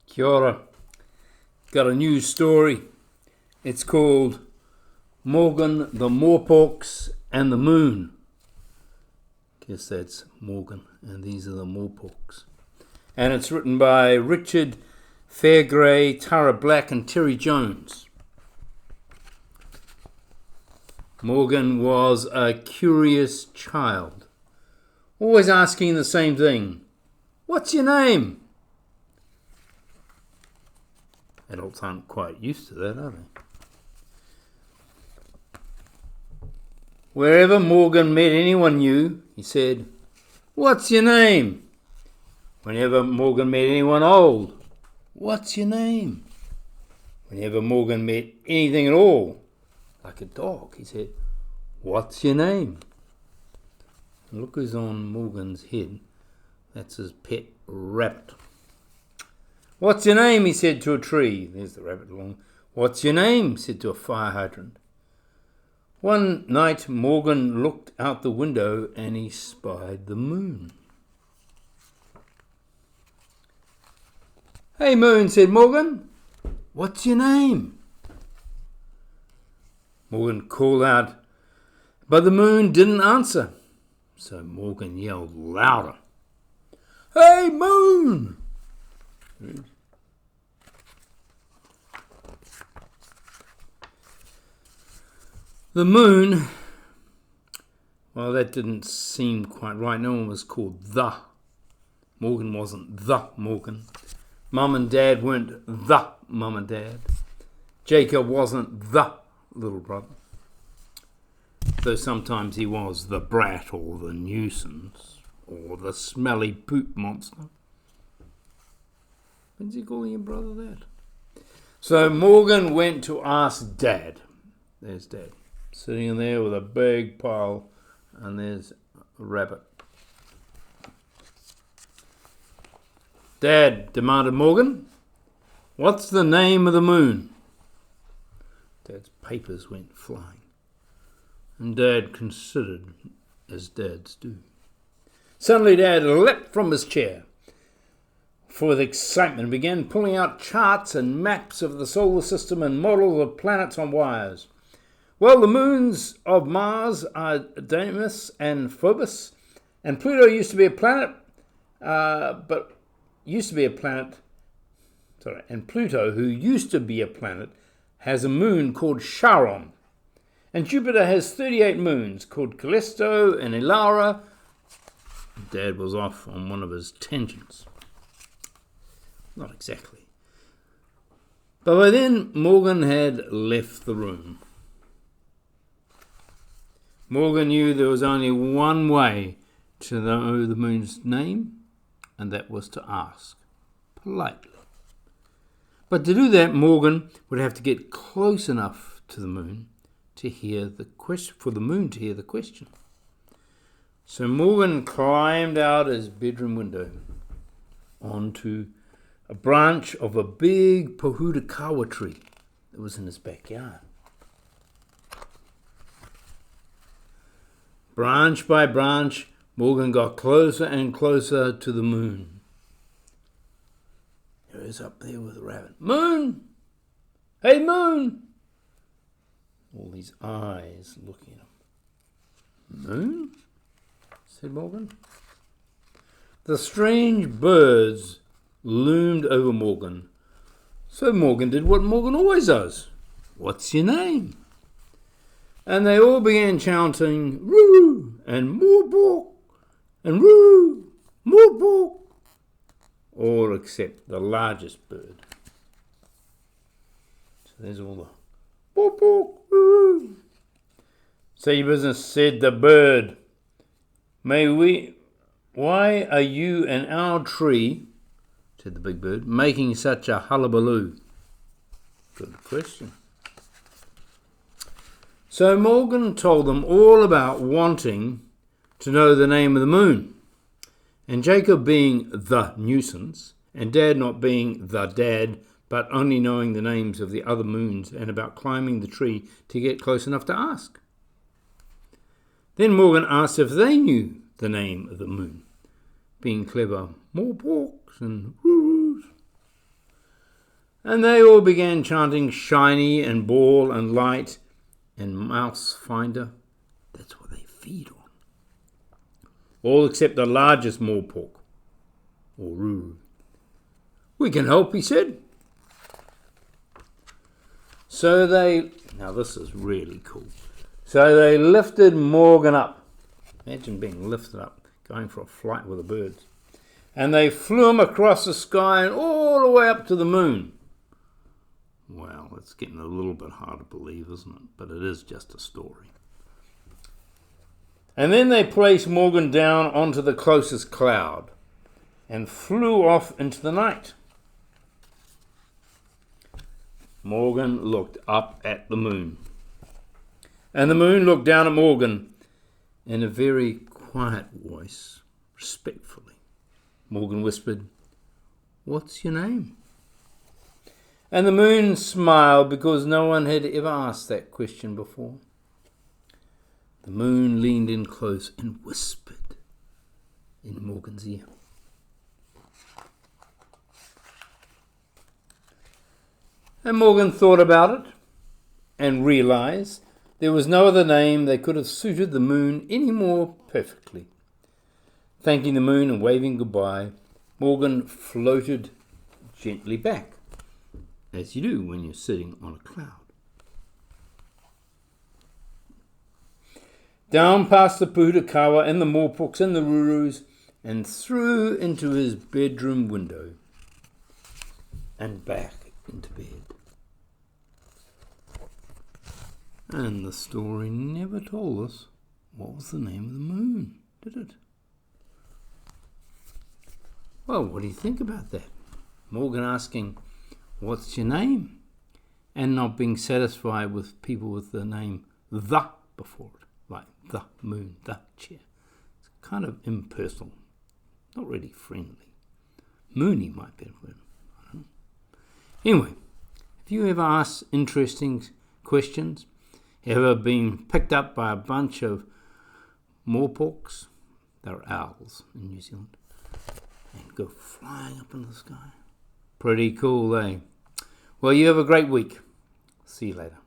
Kia ora. Got a new story. It's called Morgan, the Moreporks and the Moon. Guess that's Morgan, and these are the Moreporks. And it's written by Richard Fairgray, Tara Black, and Terry Jones. Morgan was a curious child, always asking the same thing. What's your name? Adults aren't quite used to that, are they? Wherever Morgan met anyone new, he said, "What's your name?" Whenever Morgan met anyone old, "What's your name?" Whenever Morgan met anything at all, like a dog, he said, "What's your name?" And look who's on Morgan's head. That's his pet rabbit. "What's your name?" he said to a tree. There's the rabbit along. "What's your name?" said to a fire hydrant. One night Morgan looked out the window and he spied the moon. "Hey moon," said Morgan, "what's your name?" Morgan called out, but the moon didn't answer. So Morgan yelled louder, "Hey moon!" The moon, well, that didn't seem quite right. No one was called the. Morgan wasn't the Morgan. Mum and Dad weren't the Mum and Dad. Jacob wasn't the little brother. Though sometimes he was the brat or the nuisance or the smelly poop monster. When's he calling your brother that? So Morgan went to ask Dad. There's Dad, sitting in there with a big pile, and there's a rabbit. "Dad," demanded Morgan, "what's the name of the moon?" Dad's papers went flying, and Dad considered as dads do. Suddenly Dad leapt from his chair, full of excitement, and began pulling out charts and maps of the solar system and models of planets on wires. "Well, the moons of Mars are Deimos and Phobos, and Pluto used to be a planet, and Pluto, who used to be a planet, has a moon called Charon, and Jupiter has 38 moons called Callisto and Elara." Dad was off on one of his tangents. Not exactly. But by then, Morgan had left the room. Morgan knew there was only one way to know the moon's name, and that was to ask, politely. But to do that, Morgan would have to get close enough to the moon to hear the question, for the moon to hear the question. So Morgan climbed out his bedroom window onto a branch of a big pohudakawa tree that was in his backyard. Branch by branch, Morgan got closer and closer to the moon. He was up there with the rabbit. "Moon! Hey, moon!" All these eyes looking at him. "Moon?" said Morgan. The strange birds loomed over Morgan. So Morgan did what Morgan always does. "What's your name?" And they all began chanting, "Roo!" and "Morepork!" and "Roo! Morepork!" all except the largest bird. So there's all the "Morepork! Roo!" "Say your business," said the bird. "Why are you and our tree," said the big bird, "making such a hullabaloo?" Good question. So Morgan told them all about wanting to know the name of the moon, and Jacob being the nuisance, and Dad not being the dad, but only knowing the names of the other moons, and about climbing the tree to get close enough to ask. Then Morgan asked if they knew the name of the moon, being clever Moreporks and Roos. And they all began chanting shiny and ball and light and mouse finder. That's what they feed on. All except the largest morepork, or Ruru. We can help, he said. Now this is really cool. So they lifted Morgan up. Imagine being lifted up, going for a flight with the birds. And they flew him across the sky and all the way up to the moon. Well, it's getting a little bit hard to believe, isn't it? But it is just a story. And then they placed Morgan down onto the closest cloud and flew off into the night. Morgan looked up at the moon. And the moon looked down at Morgan in a very quiet voice, respectfully. Morgan whispered, "What's your name?" And the moon smiled because no one had ever asked that question before. The moon leaned in close and whispered in Morgan's ear. And Morgan thought about it and realized there was no other name that could have suited the moon any more perfectly. Thanking the moon and waving goodbye, Morgan floated gently back, as you do when you're sitting on a cloud. Down past the Pūtakawa and the Moreporks and the Rurus, and through into his bedroom window, and back into bed. And the story never told us what was the name of the moon, did it? Well, what do you think about that? Morgan asking, "What's your name?" and not being satisfied with people with the name "the" before it, like the moon, the chair. It's kind of impersonal, not really friendly. Moony might be a word. I don't know. Anyway, have you ever asked interesting questions? Ever been picked up by a bunch of moreporks? They're owls in New Zealand. And go flying up in the sky. Pretty cool, eh? Well, you have a great week. See you later.